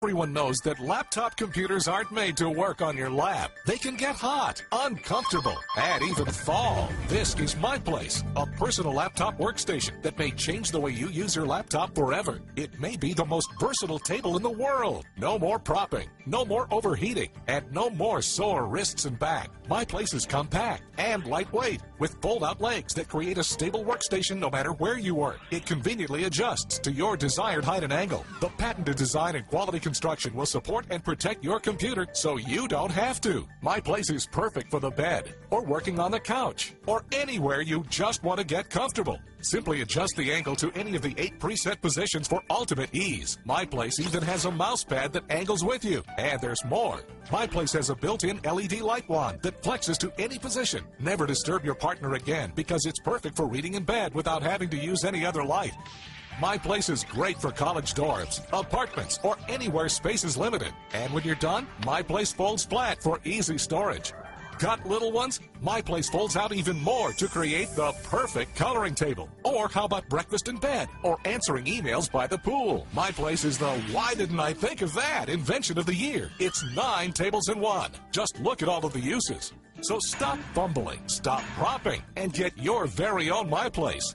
Everyone knows that laptop computers aren't made to work on your lap. They can get hot, uncomfortable, and even fall. This is My Place, a personal laptop workstation that may change the way you use your laptop forever. It may be the most versatile table in the world. No more propping, no more overheating, and no more sore wrists and back. My Place is compact and lightweight with fold-out legs that create a stable workstation no matter where you work. It conveniently adjusts to your desired height and angle. The patented design and quality construction will support and protect your computer so you don't have to. My Place is perfect for the bed, or working on the couch, or anywhere you just want to get comfortable. Simply adjust the angle to any of the 8 preset positions for ultimate ease. My Place even has a mouse pad that angles with you. And there's more. My Place has a built-in LED light wand that flexes to any position. Never disturb your partner again because it's perfect for reading in bed without having to use any other light. My Place is great for college dorms, apartments, or anywhere space is limited. And when you're done, My Place folds flat for easy storage. Got little ones? My Place folds out even more to create the perfect coloring table. Or how about breakfast in bed? Or answering emails by the pool? My Place is the why didn't I think of that invention of the year. It's 9 tables in one. Just look at all of the uses. So stop fumbling, stop propping, and get your very own My Place.